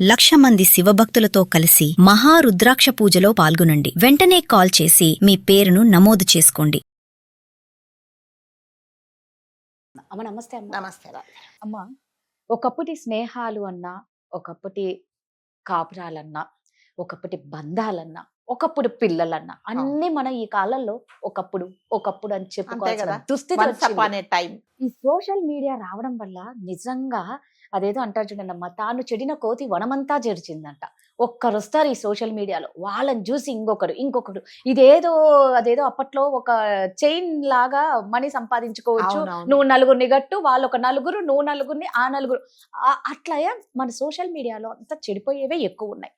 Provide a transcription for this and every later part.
1,00,000 మంది శివభక్తులతో కలిసి మహారుద్రాక్ష పూజలో పాల్గొనండి. వెంటనే కాల్ చేసి మీ పేరును నమోదు చేసుకోండి. అమ్మ నమస్తే అమ్మ. నమస్తే రా. అమ్మ, ఒకప్పటి స్నేహాలు అన్నా, ఒకప్పటి కాపురాలన్నా, ఒకప్పటి బంధాలన్నా, ఒకప్పుడు పిల్లలన్నా అన్ని మనం ఈ కాలంలో ఒకప్పుడు అని అంతే చెప్పుకోవాల్సిన కదా, దుస్థితి వన్స్ వచ్చింది. అపాన్ ఏ టైం. ఈ సోషల్ మీడియా రావడం వల్ల నిజంగా అదేదో అంటారు చూడండి అమ్మ, తాను చెడిన కోతి వనమంతా చెరిచిందంట. ఒక్కరు వస్తారు ఈ సోషల్ మీడియాలో, వాళ్ళని చూసి ఇంకొకరు అదేదో అప్పట్లో ఒక చైన్ లాగా మనీ సంపాదించుకోవచ్చు. అవునవును. నువ్వు నలుగురిని గట్టు, వాళ్ళొక నలుగురు, నువ్వు నలుగురిని, ఆ నలుగురు, అట్లా మన సోషల్ మీడియాలో అంతా చెడిపోయేవే ఎక్కువ ఉన్నాయి.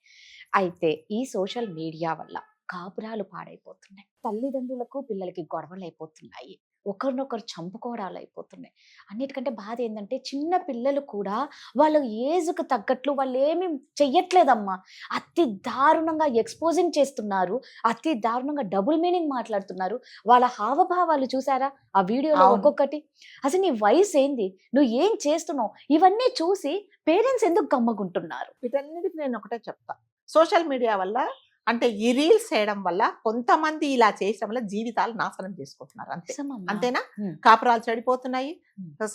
అయితే ఈ సోషల్ మీడియా వల్ల కాపురాలు పాడైపోతున్నాయి, తల్లిదండ్రులకు పిల్లలకి గొడవలు అయిపోతున్నాయి, ఒకరినొకరు చంపుకోవడాలు అయిపోతున్నాయి. అన్నిటికంటే బాధ ఏంటంటే చిన్న పిల్లలు కూడా వాళ్ళ ఏజ్కు తగ్గట్లు వాళ్ళు ఏమి చెయ్యట్లేదమ్మా, అతి దారుణంగా ఎక్స్పోజింగ్ చేస్తున్నారు, అతి దారుణంగా డబుల్ మీనింగ్ మాట్లాడుతున్నారు. వాళ్ళ హావభావాలు చూసారా ఆ వీడియోలో? అవును. ఒక్కొక్కటి అసలు నీ వయసు ఏంది, నువ్వు ఏం చేస్తున్నావు, ఇవన్నీ చూసి పేరెంట్స్ ఎందుకు గమ్మగుంటున్నారు? వీటన్నిటికి నేను ఒకటే చెప్తా, సోషల్ మీడియా వల్ల అంటే ఈ రీల్స్ చేయడం వల్ల కొంతమంది ఇలా చేయడం వల్ల జీవితాలు నాశనం చేసుకుంటున్నారు. అంతే, నిజమమ్మా. అంతేనా? ఉమ్. కాపురాలు చెడిపోతున్నాయి,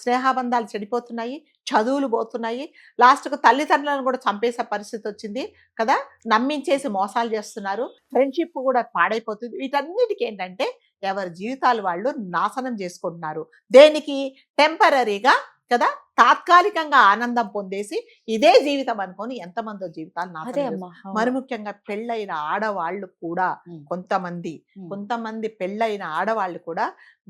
స్నేహబంధాలు చెడిపోతున్నాయి, చదువులు పోతున్నాయి, లాస్ట్కు తల్లిదండ్రులను కూడా చంపేసే పరిస్థితి వచ్చింది కదా, నమ్మించేసి మోసాలు చేస్తున్నారు, ఫ్రెండ్షిప్ కూడా పాడైపోతుంది. వీటన్నిటికి ఏంటంటే ఎవరి జీవితాలు వాళ్ళు నాశనం చేసుకుంటున్నారు. దేనికి? టెంపరీగా కదా, తాత్కాలికంగా ఆనందం పొందేసి ఇదే జీవితం అనుకొని ఎంతమందో జీవితాలు అదే నాశనం అమ్మా. అవును. మరి ముఖ్యంగా పెళ్ళైన ఆడవాళ్ళు కూడా ఉమ్. కొంతమంది పెళ్ళైన ఆడవాళ్ళు కూడా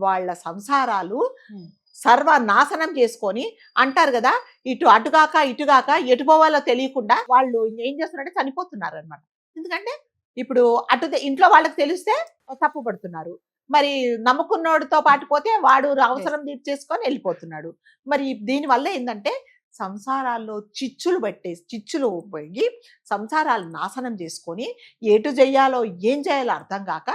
వాళ్ళ సంసారాలు ఉమ్. సర్వనాశనం చేసుకొని అంటారు కదా, అటుగాక ఎటు పోవాలో తెలియకుండా వాళ్ళు ఏం చేస్తున్నారంటే చనిపోతున్నారు అనమాట. ఎందుకంటే ఇప్పుడు ఇంట్లో వాళ్ళకి తెలిస్తే తప్పు పడుతున్నారు, మరి నమ్ముకున్నోడితో పాటు పోతే వాడు అవసరం తీర్చేసుకొని వెళ్ళిపోతున్నాడు. మరి దీనివల్ల ఏంటంటే సంసారాల్లో చిచ్చులు పోయి సంసారాలు నాశనం చేసుకొని ఎటు చెయ్యాలో ఏం చేయాలో అర్థం కాక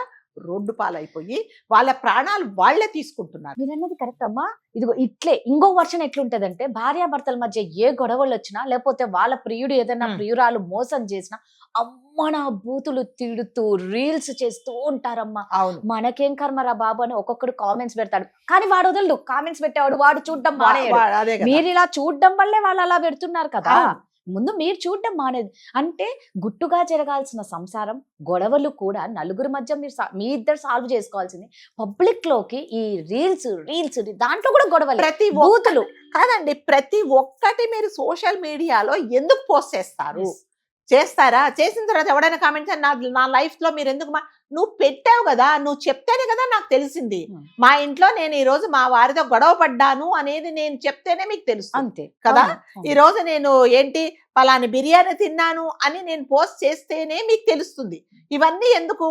రోడ్డు పాలైపోయి వాళ్ళ ప్రాణాలు వాళ్లే తీసుకుంటున్నారు. మీరు అన్నది కరెక్ట్ అమ్మా. ఇదిగో ఇట్లే ఇంకో వర్షన్ ఎట్లుంటదంటే, భార్యాభర్తల మధ్య ఏ గొడవలు వచ్చినా, లేకపోతే వాళ్ళ ప్రియుడు ఏదైనా ప్రియురాలు మోసం చేసినా అమ్మన బూతులు తిడుతూ రీల్స్ చేస్తూ ఉంటారమ్మా. అవును. మనకేం కర్మరా బాబు అని ఒక్కొక్కడు కామెంట్స్ పెడతాడు, కానీ వాడు వదలడు. కామెంట్స్ పెట్టేవాడు వాడు చూడడం మానేయడు. అదే కదా. మీరు ఇలా చూడడం వల్లే వాళ్ళు అలా పెడుతున్నారు కదా. అవును. ముందు మీరు చూడడం మానేది. అంటే గుట్టుగా జరగాల్సిన సంసారం గొడవలు కూడా నలుగురు మధ్య మీ ఇద్దరు సాల్వ్ చేసుకోవాల్సింది పబ్లిక్ లోకి ఈ రీల్స్ దాంట్లో కూడా గొడవలు, ప్రతి బూతులు. కాదండి, ప్రతి ఒక్కటి మీరు సోషల్ మీడియాలో ఎందుకు పోస్ట్ చేస్తారా? చేసిన తర్వాత ఎవడైనా కామెంట్స్ నా లైఫ్ లో మీరు ఎందుకు నువ్వు పెట్టావు కదా, నువ్వు చెప్తేనే కదా నాకు తెలిసింది. మా ఇంట్లో నేను ఈ రోజు మా వారితో గొడవ పడ్డాను అనేది నేను చెప్తేనే మీకు తెలుస్తుంది. అంతే కదా. ఈ రోజు నేను పలాని బిర్యానీ తిన్నాను అని నేను పోస్ట్ చేస్తేనే మీకు తెలుస్తుంది. ఇవన్నీ ఎందుకు?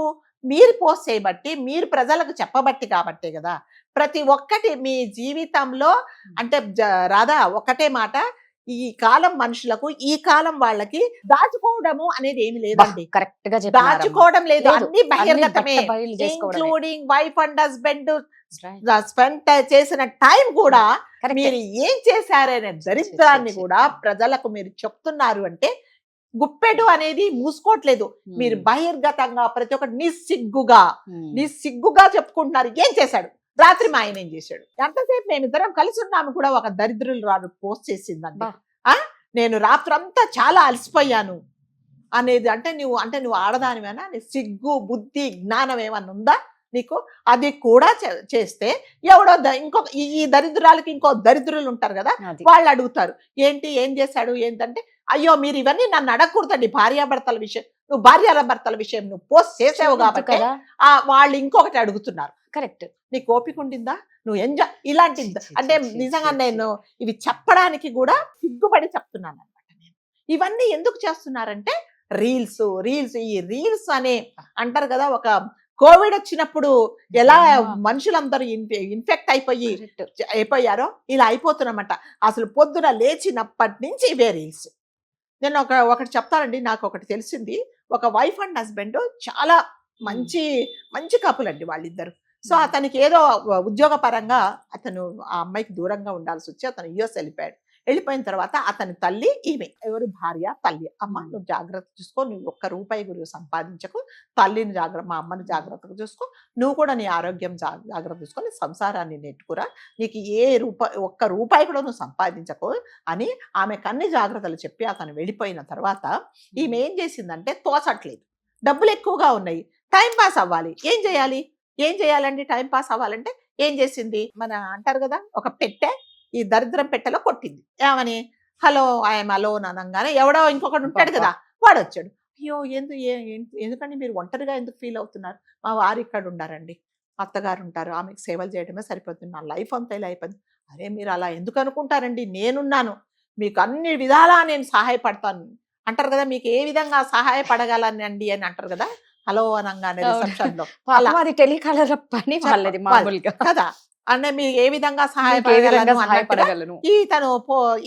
మీరు పోస్ట్ చేయబట్టి, మీరు ప్రజలకు చెప్పబట్టి కాబట్టే కదా. ప్రతి ఒక్కటి మీ జీవితంలో అంటే రాధా ఒకటే మాట, ఈ కాలం మనుషులకు ఈ కాలం వాళ్ళకి దాచుకోవడము అనేది ఏమి లేదండి. కరెక్ట్ గా దాచుకోవడం లేదు, అన్ని బహిర్గతమే. Including wife and husband spend చేసిన టైం కూడా మీరు ఏం చేశారనే దరిద్రాన్ని కూడా ప్రజలకు మీరు చెప్తున్నారు. అంటే గుప్పెడు అనేది మూసుకోవట్లేదు, మీరు బహిర్గతంగా ప్రతి ఒక్కటి నిస్సిగ్గుగా చెప్పుకుంటున్నారు. ఏం చేశాడు? రాత్రి మా ఆయన ఏం చేశాడు? ఎంతసేపు మేమిద్దరం కలిసి ఉన్నాము కూడా ఒక దరిద్రులు రాను పోస్ట్ చేసిందండి. నేను రాత్రంతా చాలా అలసిపోయాను అనేది. అంటే నువ్వు ఆడదానివేనా? నీ సిగ్గు బుద్ధి జ్ఞానం ఏమన్నా ఉందా నీకు? అది కూడా చేస్తే ఎవడో ఈ దరిద్రాలకి ఇంకో దరిద్రులు ఉంటారు కదా, వాళ్ళు అడుగుతారు ఏం చేశాడు ఏంటంటే, అయ్యో మీరు ఇవన్నీ నన్ను అడగకూడదండి. భార్యాభర్తల విషయం నువ్వు పోస్ట్ చేసావు కాబట్టి వాళ్ళు ఇంకొకటి అడుగుతున్నారు. కరెక్ట్. నీకు ఓపిక ఉండిందా? నువ్వు ఎంజాయ్ ఇలాంటి అంటే నిజంగా నేను ఇవి చెప్పడానికి కూడా సిగ్గుపడి చెప్తున్నాను అనమాట. నేను ఇవన్నీ ఎందుకు చేస్తున్నారంటే ఈ రీల్స్ అనే అంటారు కదా, ఒక కోవిడ్ వచ్చినప్పుడు ఎలా మనుషులందరూ ఇన్ఫెక్ట్ అయిపోయారో ఇలా అయిపోతున్నమాట. అసలు పొద్దున లేచినప్పటి నుంచి ఇవే రీల్స్. నేను ఒకటి చెప్తానండి, నాకు ఒకటి తెలిసింది. ఒక వైఫ్ అండ్ హస్బెండ్ చాలా మంచి కపుల్ అండి వాళ్ళిద్దరు. సో అతనికి ఏదో ఉద్యోగ పరంగా అతను ఆ అమ్మాయికి దూరంగా ఉండాల్సి వచ్చి అతను యుఎస్ వెళ్ళిపోయాడు. వెళ్ళిపోయిన తర్వాత అతని తల్లి ఈమె ఎవరు భార్య తల్లి, అమ్మ మ్మ్. నువ్వు జాగ్రత్త చూసుకో, నువ్వు ఒక్క రూపాయి గురించి సంపాదించకు, తల్లిని జాగ్రత్త, మా అమ్మని జాగ్రత్తగా చూసుకో, నువ్వు కూడా నీ ఆరోగ్యం జాగ్రత్త చూసుకొని సంసారాన్ని నెట్టుకురా, నీకు ఒక్క రూపాయి కూడా నువ్వు సంపాదించకు అని ఆమెకు అన్ని జాగ్రత్తలు చెప్పి అతను వెళ్ళిపోయిన తర్వాత ఈమె ఏం చేసిందంటే తోచట్లేదు, డబ్బులు ఎక్కువగా ఉన్నాయి, టైం పాస్ అవ్వాలి, ఏం చేయాలండి టైం పాస్ అవ్వాలంటే ఏం చేసింది, మన అంటారు కదా ఒక పెట్టె, ఈ దరిద్రం పెట్టెలో కొట్టింది. ఏమని హలో ఐఎమ్ అలోన్ అనగానే ఎవడో ఇంకొకటి ఉంటాడు కదా వాడు వచ్చాడు. అయ్యో ఎందుకండి మీరు ఒంటరిగా ఎందుకు ఫీల్ అవుతున్నారు, మా వారు ఇక్కడ ఉండారండి, అత్తగారు ఉంటారు, ఆమెకు సేవలు చేయడమే సరిపోతుంది, నా లైఫ్ అంతా ఇలా అయిపోయింది. అరే మీరు అలా ఎందుకు అనుకుంటారండి, నేనున్నాను, మీకు అన్ని విధాలా నేను సహాయపడతాను అంటారు కదా, మీకు ఏ విధంగా సహాయపడగలనండి అని అంటారు కదా హలో అనగానే రిసెప్షన్ లో అది టెలికాలర్ పని వాళ్ళది మామూలుగా కదా, అంటే మీరు ఏ విధంగా సహాయపడగలను తను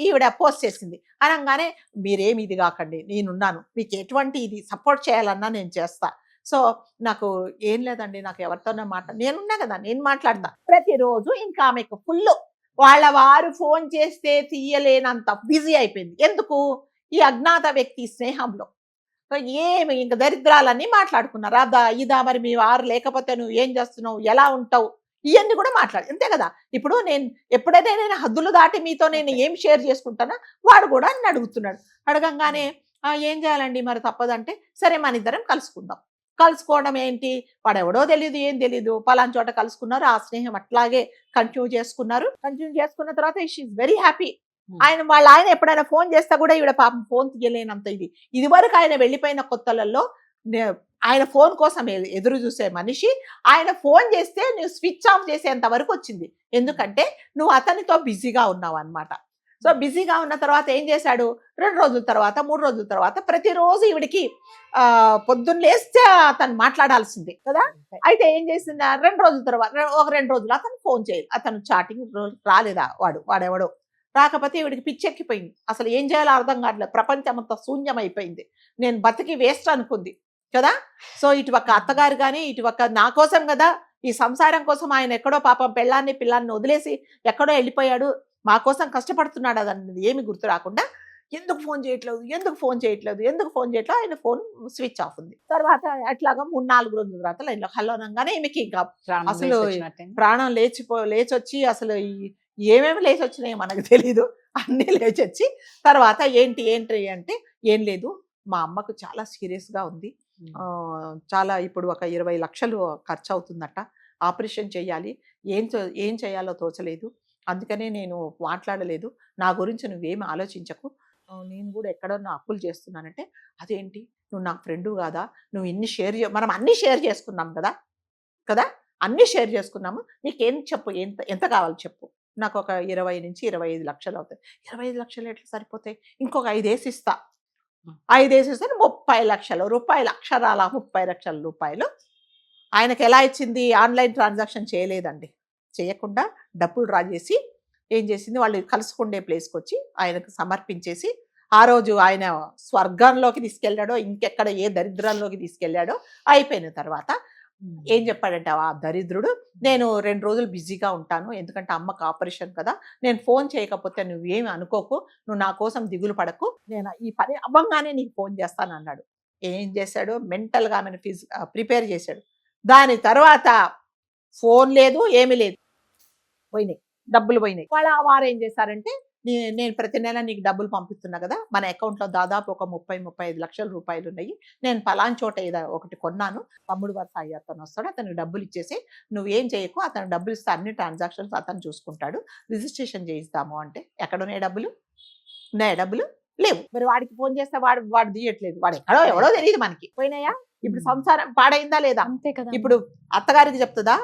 ఈవిడ పోస్ట్ చేసింది అనగానే మీరేమి ఇది కాకండి, నేనున్నాను, మీకు ఎటువంటి ఇది సపోర్ట్ చేయాలన్నా నేను చేస్తా, సో నాకు ఏం లేదండి, నాకు ఎవరితోనే నేనున్నా కదా నేను మాట్లాడతా. ప్రతిరోజు ఇంకా ఆమెకు ఫుల్ వాళ్ళ వారు ఫోన్ చేస్తే తీయలేనంత బిజీ అయిపోయింది. ఎందుకు, ఈ అజ్ఞాత వ్యక్తి స్నేహంలో ఏమి ఇంకా దరిద్రాలన్నీ మాట్లాడుకున్నారు. ఇదా మరి మీ వారు లేకపోతే నువ్వు ఏం చేస్తున్నావు, ఎలా ఉంటావు, ఇవన్నీ కూడా అంతే కదా. ఇప్పుడు నేను ఎప్పుడైతే నేను హద్దులు దాటి మీతో నేను ఏం షేర్ చేసుకుంటానో వాడు కూడా నన్ను అడుగుతున్నాడు. అడగంగానే ఏం చేయాలండి మరి తప్పదంటే సరే మన ఇద్దరం కలుసుకోవడం ఏంటి, వాడు ఎవడో తెలియదు ఏం తెలీదు, పలానా చోట కలుసుకున్నారు, ఆ స్నేహం అట్లాగే కంటిన్యూ చేసుకున్న తర్వాత షీఈ్ వెరీ హ్యాపీ. ఆయన ఎప్పుడైనా ఫోన్ చేస్తా కూడా ఈవిడ పాపం ఫోన్ తీయలేనంత ఇది వరకు ఆయన వెళ్ళిపోయిన కొత్తలలో ఆయన ఫోన్ కోసం ఎదురు చూసే మనిషి ఆయన ఫోన్ చేస్తే నువ్వు స్విచ్ ఆఫ్ చేసేంత వరకు వచ్చింది, ఎందుకంటే నువ్వు అతనితో బిజీగా ఉన్నావు అనమాట. సో బిజీగా ఉన్న తర్వాత ఏం చేశాడు, 2 రోజుల తర్వాత 3 రోజుల తర్వాత ప్రతిరోజు ఈవిడికి పొద్దున్న లేస్తే అతను మాట్లాడాల్సిందే కదా. అయితే ఏం చేసింది, 2 రోజుల తర్వాత ఒక 2 రోజులు అతను ఫోన్ చేయాలి, అతను చాటింగ్ రాలేదా వాడెవడో రాకపోతే ఈవిడికి పిచ్చెక్కిపోయింది, అసలు ఏం చేయాలో అర్థం కావట్లేదు, ప్రపంచం అంతా శూన్యం అయిపోయింది, నేను బతికి వేస్ట్ అనుకుంది కదా. సో ఇటుపక్క అత్తగారు కానీ ఇటుపక్క నా కోసం కదా, ఈ సంసారం కోసం ఆయన ఎక్కడో పాపం పిల్లాన్ని వదిలేసి ఎక్కడో వెళ్ళిపోయాడు, మా కోసం కష్టపడుతున్నాడు, అదన్నది ఏమి గుర్తు రాకుండా ఎందుకు ఫోన్ చేయట్లేదు ఆయన ఫోన్ స్విచ్ ఆఫ్ ఉంది. తర్వాత అట్లాగా 3-4 రోజుల తర్వాత లైన్లో హలో అనగానే ఈమెకి ఇంకా అసలు ప్రాణం లేచొచ్చి అసలు ఏమేమి లేచి వచ్చినాయో మనకు తెలీదు, అన్నీ లేచొచ్చి తర్వాత ఏంటి అంటే ఏం లేదు, మా అమ్మకు చాలా సీరియస్గా ఉంది, చాలా ఇప్పుడు ఒక 20 లక్షలు ఖర్చు అవుతుందట, ఆపరేషన్ చేయాలి, ఏం చేయాలో తోచలేదు, అందుకనే నేను మాట్లాడలేదు, నా గురించి నువ్వేమి ఆలోచించకు, నేను కూడా ఎక్కడో నా అప్పులు చేస్తున్నానంటే అదేంటి నువ్వు నా ఫ్రెండు కాదా, నువ్వు ఇన్ని మనం అన్నీ షేర్ చేసుకున్నాం కదా అన్నీ షేర్ చేసుకున్నాము, నీకేం చెప్పు, ఎంత కావాలి చెప్పు, నాకు ఒక 20 నుంచి 25 లక్షలు అవుతాయి. 25 లక్షలు ఎట్లా సరిపోతాయి, ఇంకొక 5 వేసి ఇస్తా, 5 వేసిస్తే 30 లక్షల రూపాయలు, అక్షరాల 30 లక్షల రూపాయలు ఆయనకు ఎలా ఇచ్చింది, ఆన్లైన్ ట్రాన్సాక్షన్ చేయలేదండి, చేయకుండా డబ్బులు డ్రా చేసి ఏం చేసింది, వాళ్ళు కలుసుకుండే ప్లేస్కి వచ్చి ఆయనకు సమర్పించేసి ఆ రోజు ఆయన స్వర్గంలోకి తీసుకెళ్ళాడో ఇంకెక్కడ ఏ దరిద్రంలోకి తీసుకెళ్ళాడో అయిపోయిన తర్వాత ఏం చెప్పాడంటే ఆ దరిద్రుడు, నేను 2 రోజులు బిజీగా ఉంటాను, ఎందుకంటే అమ్మకు ఆపరేషన్ కదా, నేను ఫోన్ చేయకపోతే నువ్వేమి అనుకోకు, నువ్వు నా కోసం దిగులు పడకు, నేను ఈ పని అవ్వంగానే నీకు ఫోన్ చేస్తాను అన్నాడు. ఏం చేశాడు, మెంటల్గా ఆమెను ప్రిపేర్ చేశాడు. దాని తర్వాత ఫోన్ లేదు, ఏమీ లేదు, డబ్బులు పోయినాయి. వారు ఏం చేశారంటే నేను ప్రతి నెల నీకు డబ్బులు పంపిస్తున్నా కదా, మన అకౌంట్లో దాదాపు ఒక 30-35 లక్షల రూపాయలు ఉన్నాయి, నేను పలానా చోట ఏదో ఒకటి కొన్నాను, తమ్ముడు వరుస అతను వస్తాడు, అతనికి డబ్బులు ఇచ్చేసి నువ్వేం చేయకు, అతను డబ్బులు ఇస్తే అన్ని ట్రాన్సాక్షన్స్ అతను చూసుకుంటాడు, రిజిస్ట్రేషన్ చేయిస్తాము అంటే ఎక్కడున్నాయి డబ్బులు లేవు. మరి వాడికి ఫోన్ చేస్తే వాడు తీయట్లేదు, వాడు ఎక్కడో ఎవడో తెలియదు మనకి, పోయినాయా, ఇప్పుడు సంసారం పాడైందా లేదా, అంతే కదా. ఇప్పుడు అత్తగారికి చెప్తుందా,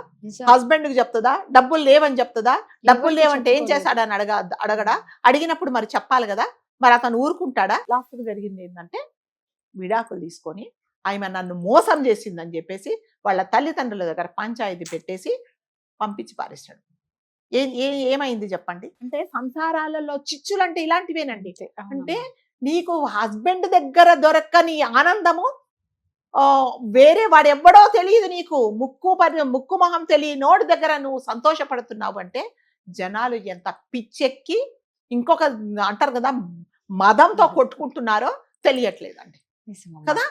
హస్బెండ్ కి చెప్తుందా, డబ్బులు లేవని చెప్తుందా, డబ్బులు లేవంటే ఏం చేశాడని అడగడా, అడిగినప్పుడు మరి చెప్పాలి కదా, మరి అతను ఊరుకుంటాడా. లాస్ట్కి జరిగింది ఏంటంటే విడాకులు తీసుకొని ఆమె నన్ను మోసం చేసిందని చెప్పేసి వాళ్ళ తల్లిదండ్రుల దగ్గర పంచాయతీ పెట్టేసి పంపించి పారేశాడు. ఏమైంది చెప్పండి, అంటే సంసారాలలో చిచ్చులు అంటే ఇలాంటివేనండి. అంటే నీకు హస్బెండ్ దగ్గర దొరకని ఆనందము వేరే వాడు ఎవ్వడో తెలియదు, నీకు ముక్కు మొహం తెలియని నోటి దగ్గర నువ్వు సంతోషపడుతున్నావు అంటే జనాలు ఎంత పిచ్చెక్కి ఇంకొక అంటారు కదా మదంతో కొట్టుకుంటున్నారో తెలియట్లేదండి నిజమమ్మా. కదా?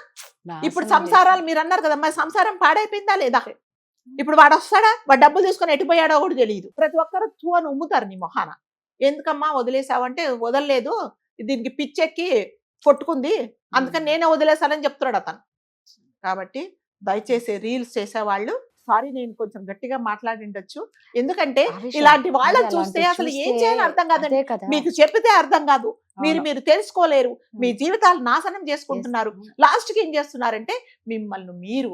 ఇప్పుడు నాశనం సంసారాలు మీరు అన్నారు కదా, మరి సంసారం పాడైపోయిందా లేదా? ఇప్పుడు వాడు వస్తాడా, వాడు డబ్బులు తీసుకొని ఎటుపోయాడో కూడా తెలియదు. ప్రతి ఒక్కరు తూ అని ఉమ్ముతారు నీ మొహాన. ఎందుకమ్మా వదిలేసావంటే వదలలేదు, దీనికి పిచ్చెక్కి కొట్టుకుంది, అందుకని నేనే వదిలేసానని చెప్తున్నాడు అతను. కాబట్టి దయచేసి రీల్స్ చేసేవాళ్ళు, సారీ నేను కొంచెం గట్టిగా మాట్లాడిండొచ్చు, ఎందుకంటే ఆవేశం. ఇలాంటి వాళ్ళని అలాంటివి చూస్తే అసలు ఏం చూస్తే చేయాలో అర్థం కాదండి. అదే కదా. మీకు చెప్పితే అర్థం కాదు, అవును. మీరు తెలుసుకోలేరు, మీ ఉమ్. జీవితాలు నాశనం చేసుకుంటున్నారు. చేసుకుంటున్నారు. లాస్ట్ కి ఏం చేస్తున్నారంటే మిమ్మల్ని మీరు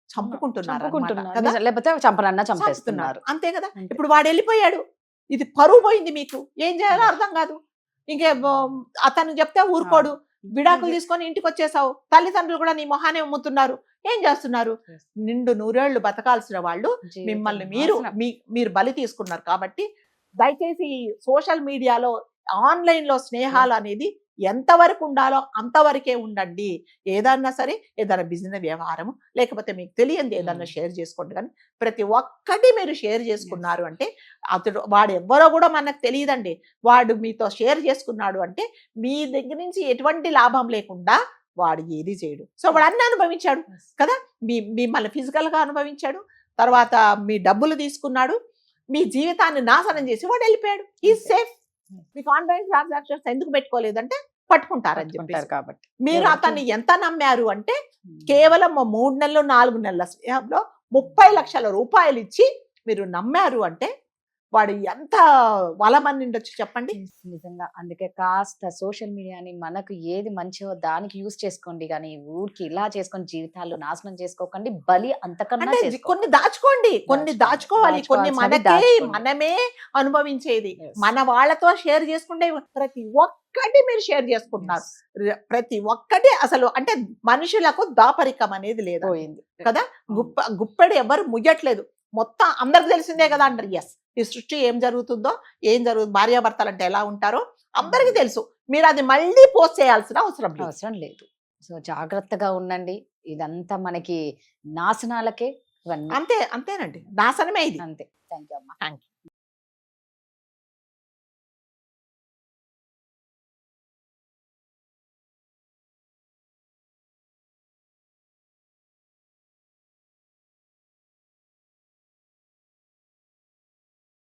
చంపుకుంటున్నారు చంపుకుంటున్నారు. కదా, నిజం. లేకపోతే చంపనన్నా చంపుతున్నారు. చంపేస్తున్నారు. అంతే కదా. అంతే. ఇప్పుడు వాడు వెళ్ళిపోయాడు, ఇది పరువు పోయింది, మీకు ఏం చేయాలో అర్థం కాదు. ఇంకే అతను చెప్తే ఊరుకోడు, విడాకులు తీసుకొని ఇంటికి వచ్చేసావు, తల్లిదండ్రులు కూడా నీ మొహానే అమ్ముతున్నారు. ఏం చేస్తున్నారు? నిండు నూరేళ్లు బతకాల్సిన వాళ్ళు జీవితం మిమ్మల్ని నాశనం. మీరు బలి తీసుకున్నారు. కాబట్టి దయచేసి సోషల్ మీడియాలో ఆన్లైన్ లో స్నేహాలు అనేది ఎంతవరకు ఉండాలో అంతవరకే ఉండండి. ఏదన్నా సరే, ఏదైనా బిజినెస్ వ్యవహారం లేకపోతే మీకు తెలియంది ఏదన్నా షేర్ చేసుకోండి. కానీ ప్రతి ఒక్కటి మీరు షేర్ చేసుకున్నారు అంటే అతడు వాడు ఎవ్వరో కూడా మనకు తెలియదండి. వాడు మీతో షేర్ చేసుకున్నాడు అంటే మీ దగ్గర నుంచి ఎటువంటి లాభం లేకుండా వాడు ఏది చేయడు. సో వాడు అన్ని అనుభవించాడు కదా, మిమ్మల్ని ఫిజికల్ గా అనుభవించాడు, తర్వాత మీ డబ్బులు తీసుకున్నాడు, మీ జీవితాన్ని నాశనం చేసి వాడు వెళ్ళిపోయాడు. ఈ సేఫ్. మీకు ఆన్లైన్ ట్రాన్సాక్షన్స్ ఎందుకు పెట్టుకోలేదంటే పట్టుకుంటారని చెప్పి. కాబట్టి మీరు అతన్ని ఎంత నమ్మారు అంటే కేవలం 3 నెలలు 4 నెలల స్నేహంలో 30 లక్షల రూపాయలు ఇచ్చి మీరు నమ్మారు అంటే వాడు ఎంత వలమని ఉండొచ్చు చెప్పండి. నిజంగా. అందుకే కాస్త సోషల్ మీడియాని మనకు ఏది మంచిదో దానికి యూజ్ చేసుకోండి, కానీ ఊరికి ఇలా చేసుకొని జీవితాలు నాశనం చేసుకోకండి. బలి అంతకన్నా అంటే చేసుకోకండి. కొన్ని దాచుకోండి, కొన్ని దాచుకోవాలి, కొన్ని మనకే దాచుకోండి. మనమే అనుభవించేది. Yes. మన వాళ్ళతో షేర్ చేసుకుంటే ప్రతి ఒక్కటి మీరు షేర్ చేసుకుంటున్నారు. ప్రతి ఒక్కటి అసలు అంటే మనుషులకు దాపరికం అనేది లేదు పోయింది కదా. గుప్పెడు ఎవరు ముయ్యట్లేదు, మొత్తం అందరికి తెలిసిందే కదా అంటారు. ఎస్, ఈ సృష్టి ఏం జరుగుతుందో, భార్యాభర్తలు అంటే ఎలా ఉంటారో అందరికీ తెలుసు. మీరు అది మళ్ళీ పోస్ట్ చేయాల్సిన అవసరం లేదు. సో జాగ్రత్తగా ఉండండి. ఇదంతా మనకి నాశనాలకే ఇవన్నీ. అంతేనండి, నాశనమే ఇది. అంతే. థ్యాంక్ యూ అమ్మా. Thank you.